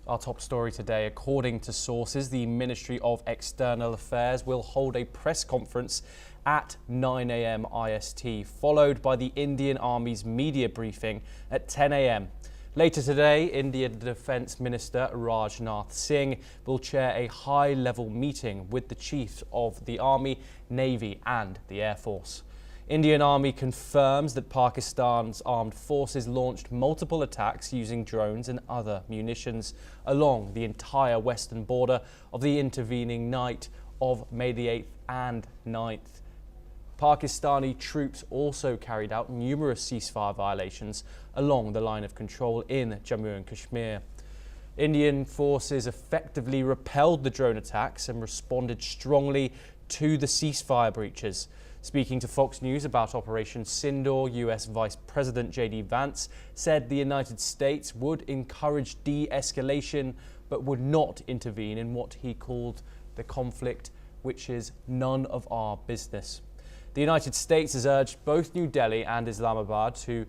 Our top story today, according to sources, the Ministry of External Affairs will hold a press conference at 9 a.m. IST, followed by the Indian Army's media briefing at 10 a.m. Later today, Indian Defence Minister Rajnath Singh will chair a high-level meeting with the chiefs of the Army, Navy and the Air Force. Indian Army confirms that Pakistan's armed forces launched multiple attacks using drones and other munitions along the entire western border of the intervening night of May the 8th and 9th. Pakistani troops also carried out numerous ceasefire violations along the line of control in Jammu and Kashmir. Indian forces effectively repelled the drone attacks and responded strongly to the ceasefire breaches. Speaking to Fox News about Operation Sindoor, US Vice President J.D. Vance said the United States would encourage de-escalation but would not intervene in what he called the conflict, which is none of our business. The United States has urged both New Delhi and Islamabad to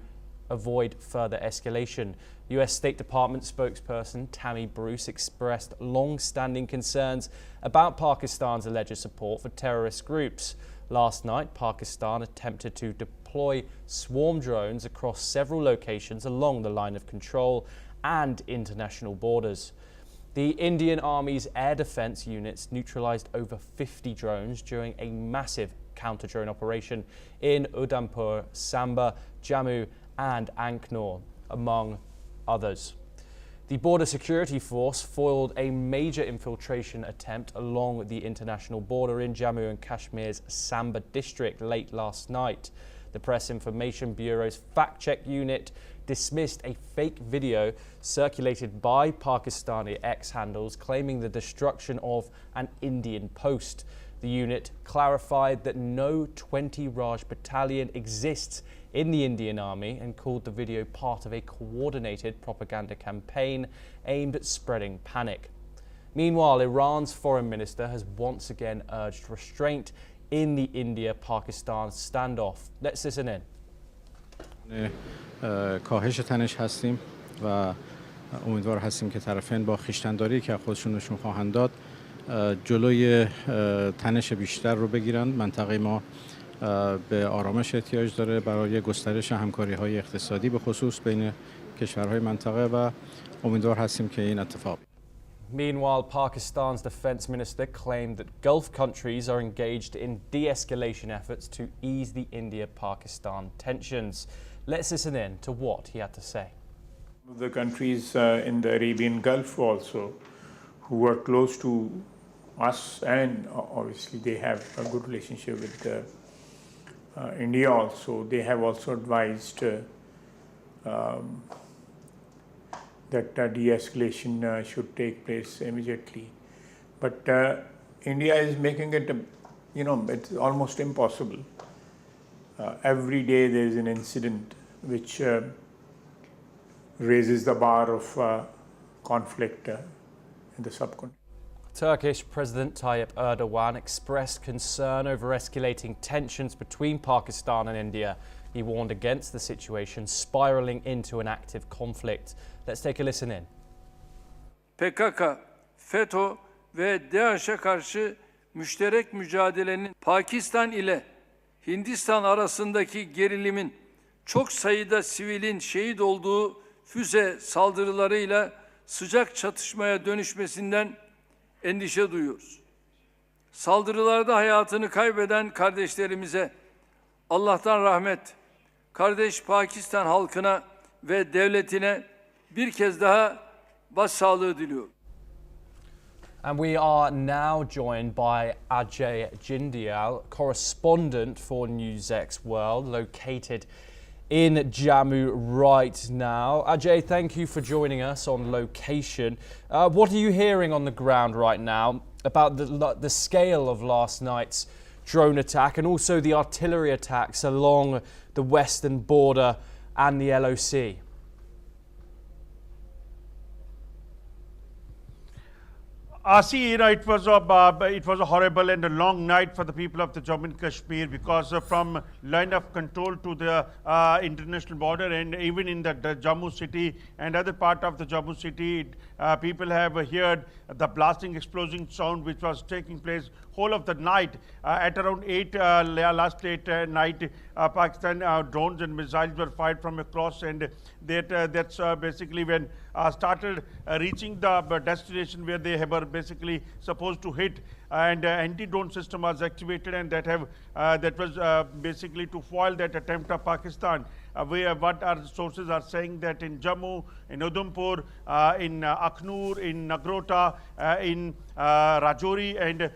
avoid further escalation. US State Department spokesperson Tammy Bruce expressed long-standing concerns about Pakistan's alleged support for terrorist groups. Last night, Pakistan attempted to deploy swarm drones across several locations along the line of control and international borders. The Indian Army's air defence units neutralised over 50 drones during a massive counter-drone operation in Udhampur, Samba, Jammu and Anknor, among others. The Border Security Force foiled a major infiltration attempt along the international border in Jammu and Kashmir's Samba district late last night. The Press Information Bureau's fact-check unit dismissed a fake video circulated by Pakistani X-handles claiming the destruction of an Indian post. The unit clarified that no 20 Raj battalion exists in the Indian Army and called the video part of a coordinated propaganda campaign aimed at spreading panic. Meanwhile, Iran's foreign minister has once again urged restraint in the India-Pakistan standoff. Let's listen in. کاهش تنش هستیم و امیدوار هستیم که طرفین با خویشتن‌داری که خودشون نشون خواهند داد جلوی تنش بیشتر رو بگیرن. منطقه ما به آرامش احتیاج داره برای گسترش همکاری‌های اقتصادی به خصوص بین کشورهای منطقه و امیدوار هستیم که این اتفاق. Meanwhile, Pakistan's defence minister claimed that Gulf countries are engaged in de-escalation efforts to ease the India-Pakistan tensions. Let's listen in to what he had to say. The countries in the Arabian Gulf also, who are close to us, and obviously they have a good relationship with India also, they have also advised that de-escalation should take place immediately. But India is making it, it's almost impossible. Every day there is an incident which raises the bar of conflict in the subcontinent. Turkish President Tayyip Erdogan expressed concern over escalating tensions between Pakistan and India. He warned against the situation spiraling into an active conflict. Let's take a listen in. PKK, FETÖ ve DAEŞ'e karşı müşterek mücadelenin Pakistan ile Hindistan arasındaki gerilimin çok sayıda sivilin şehit olduğu füze saldırılarıyla sıcak çatışmaya dönüşmesinden endişe duyuyoruz. Saldırılarda hayatını kaybeden kardeşlerimize Allah'tan rahmet, kardeş Pakistan halkına ve devletine bir kez daha başsağlığı diliyorum. And we are now joined by Ajay Jindial, correspondent for NewsX World, located in Jammu right now. Ajay, thank you for joining us on location. What are you hearing on the ground right now about the scale of last night's drone attack and also the artillery attacks along the western border and the LOC? See, it was a horrible and a long night for the people of the Jammu and Kashmir, because from line of control to the international border, and even in the Jammu city and other part of the Jammu city, people have heard the blasting explosion sound which was taking place whole of the night. At around 8 last night, Pakistan drones and missiles were fired from across, and that's basically when started reaching the destination where they were basically supposed to hit, and anti-drone system was activated, and that was basically to foil that attempt of Pakistan. What our sources are saying that in Jammu, in Udhampur, in Aknoor, in Nagrota, in Rajouri, and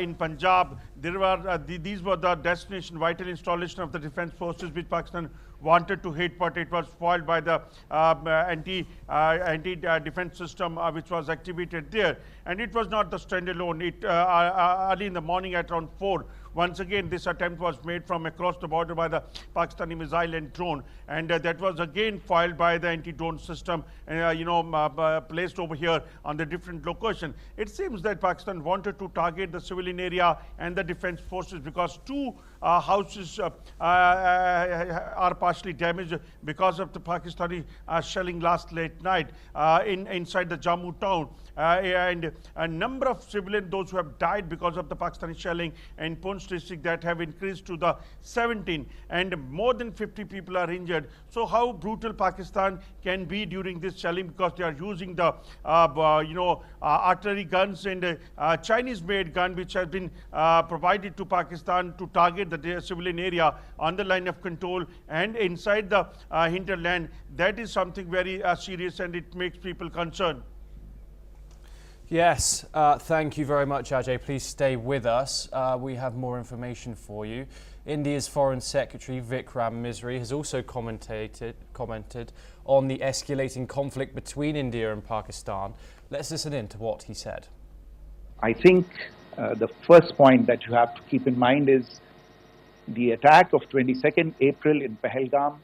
in Punjab, these were the destination vital installation of the defense forces which Pakistan wanted to hit, but it was foiled by the anti-defense system which was activated there. And it was not the standalone. Early in the morning at around 4, once again this attempt was made from across the border by the Pakistani missile and drone, and that was again foiled by the anti-drone system, placed over here on the different location. It seems that Pakistan wanted to target the civilian area and the defense forces, because 2 houses are partially damaged because of the Pakistani shelling last late night inside the Jammu town, and a number of civilians, those who have died because of the Pakistani shelling in Poonch district, that have increased to the 17, and more than 50 people are injured. So how brutal Pakistan can be during this shelling, because they are using the artillery guns and Chinese-made gun which has been provided to Pakistan to target the civilian area on the line of control and inside the hinterland. That is something very serious, and it makes people concerned. Yes, thank you very much, Ajay. Please stay with us. We have more information for you. India's Foreign Secretary Vikram Misri has also commented on the escalating conflict between India and Pakistan. Let's listen in to what he said. I think the first point that you have to keep in mind is the attack of 22nd April in Pahalgam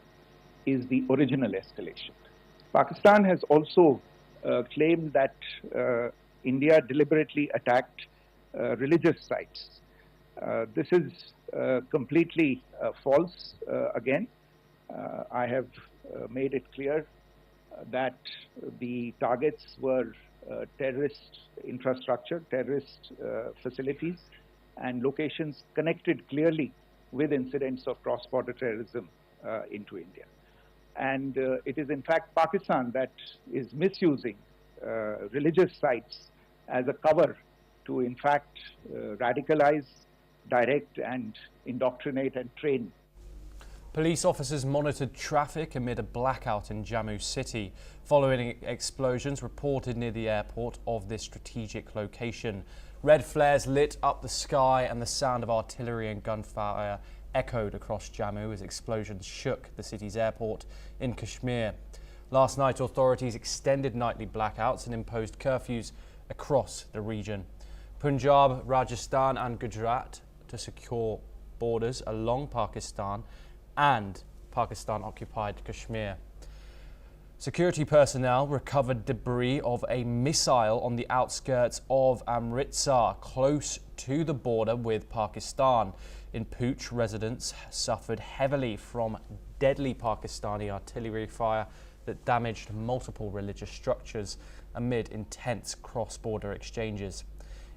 is the original escalation. Pakistan has also claimed that India deliberately attacked religious sites. This is completely false again. I have made it clear that the targets were terrorist infrastructure, terrorist facilities, and locations connected clearly with incidents of cross-border terrorism into India. And it is in fact Pakistan that is misusing religious sites as a cover to in fact radicalize, direct and indoctrinate and train. Police officers monitored traffic amid a blackout in Jammu city following explosions reported near the airport of this strategic location. Red flares lit up the sky and the sound of artillery and gunfire echoed across Jammu as explosions shook the city's airport in Kashmir. Last night, authorities extended nightly blackouts and imposed curfews across the region. Punjab, Rajasthan and Gujarat to secure borders along Pakistan and Pakistan-occupied Kashmir. Security personnel recovered debris of a missile on the outskirts of Amritsar, close to the border with Pakistan. In Pooch, residents suffered heavily from deadly Pakistani artillery fire that damaged multiple religious structures amid intense cross-border exchanges.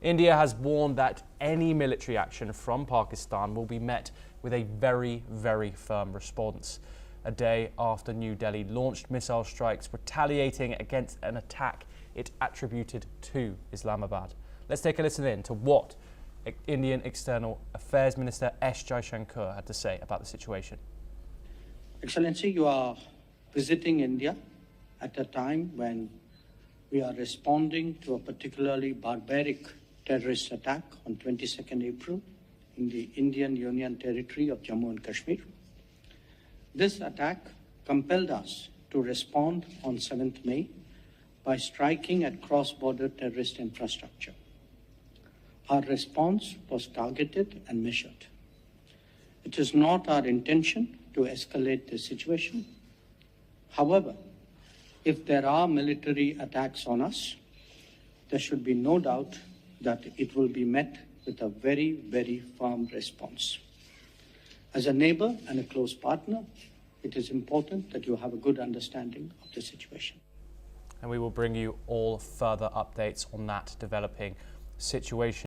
India has warned that any military action from Pakistan will be met with a very, very firm response. A day after New Delhi launched missile strikes retaliating against an attack it attributed to Islamabad. Let's take a listen in to what Indian External Affairs Minister S. Jaishankar had to say about the situation. Excellency, you are visiting India at a time when we are responding to a particularly barbaric terrorist attack on 22nd April in the Indian Union territory of Jammu and Kashmir. This attack compelled us to respond on 7th May by striking at cross-border terrorist infrastructure. Our response was targeted and measured. It is not our intention to escalate the situation. However, if there are military attacks on us, there should be no doubt that it will be met with a very, very firm response. As a neighbor and a close partner, it is important that you have a good understanding of the situation. And we will bring you all further updates on that developing situation.